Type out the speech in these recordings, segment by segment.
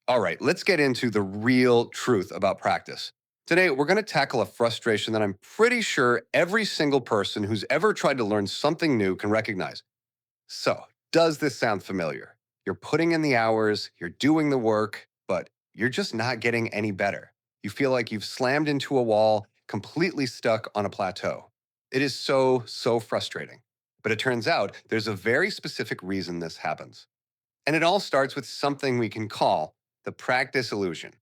All right, let's get into the real truth about practice. Today, we're going to tackle a frustration that I'm pretty sure every single person who's ever tried to learn something new can recognize. So, does this sound familiar? You're putting in the hours, you're doing the work, but you're just not getting any better. You feel like you've slammed into a wall, completely stuck on a plateau. It is so frustrating. But it turns out there's a very specific reason this happens. And it all starts with something we can call the practice illusion.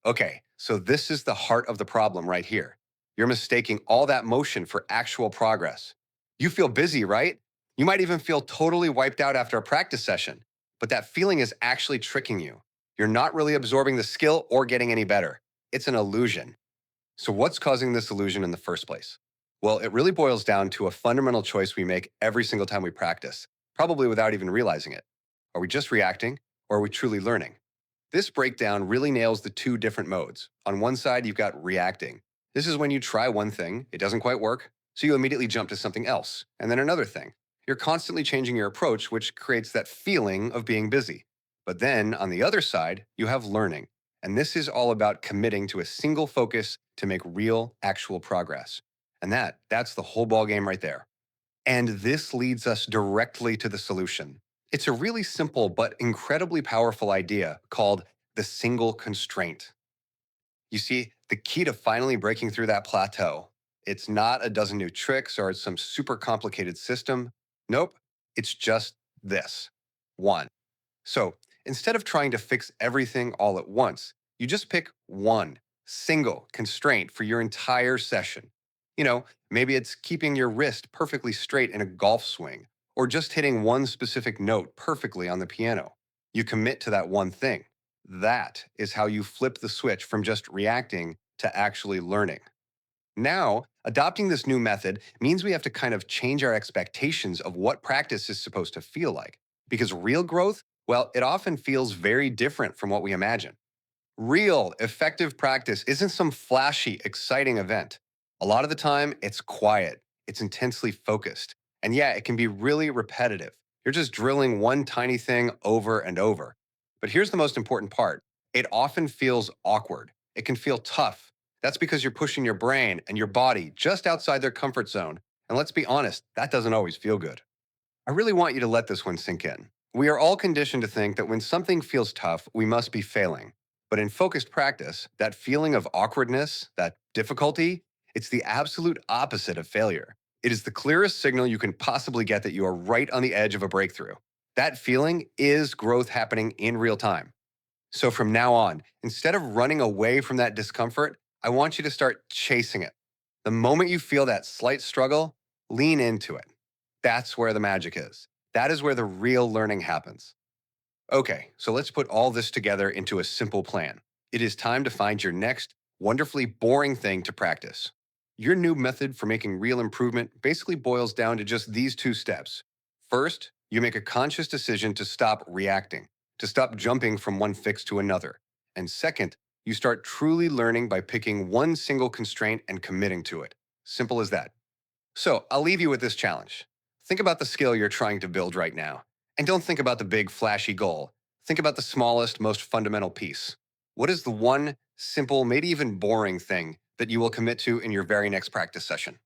Okay, so this is the heart of the problem right here. You're mistaking all that motion for actual progress. You feel busy, right? You might even feel totally wiped out after a practice session, but that feeling is actually tricking you. You're not really absorbing the skill or getting any better. It's an illusion. So, what's causing this illusion in the first place? Well, it really boils down to a fundamental choice we make every single time we practice, probably without even realizing it. Are we just reacting, or are we truly learning? This breakdown really nails the two different modes. On one side, you've got reacting. This is when you try one thing, it doesn't quite work, so you immediately jump to something else, and then another thing. You're constantly changing your approach, which creates that feeling of being busy. But then, on the other side, you have learning. And this is all about committing to a single focus to make real, actual progress. And that's the whole ballgame right there. And this leads us directly to the solution. It's a really simple but incredibly powerful idea called the single constraint. You see, the key to finally breaking through that plateau, it's not a dozen new tricks or some super complicated system. Nope, it's just this one. So instead of trying to fix everything all at once, you just pick one single constraint for your entire session. Maybe it's keeping your wrist perfectly straight in a golf swing, or just hitting one specific note perfectly on the piano. You commit to that one thing. That is how you flip the switch from just reacting to actually learning. Now, adopting this new method means we have to kind of change our expectations of what practice is supposed to feel like. Because real growth, well, it often feels very different from what we imagine. Real, effective practice isn't some flashy, exciting event. A lot of the time, it's quiet, it's intensely focused. And yeah, it can be really repetitive. You're just drilling one tiny thing over and over. But here's the most important part: it often feels awkward, it can feel tough. That's because you're pushing your brain and your body just outside their comfort zone. And let's be honest, that doesn't always feel good. I really want you to let this one sink in. We are all conditioned to think that when something feels tough, we must be failing. But in focused practice, that feeling of awkwardness, that difficulty, it's the absolute opposite of failure. It is the clearest signal you can possibly get that you are right on the edge of a breakthrough. That feeling is growth happening in real time. So from now on, instead of running away from that discomfort, I want you to start chasing it. The moment you feel that slight struggle, lean into it. That's where the magic is. That is where the real learning happens. Okay, so let's put all this together into a simple plan. It is time to find your next wonderfully boring thing to practice. Your new method for making real improvement basically boils down to just these two steps. First, you make a conscious decision to stop reacting, to stop jumping from one fix to another. And second, you start truly learning by picking one single constraint and committing to it. Simple as that. So I'll leave you with this challenge. Think about the skill you're trying to build right now. And don't think about the big, flashy goal. Think about the smallest, most fundamental piece. What is the one simple, maybe even boring thing that you will commit to in your very next practice session?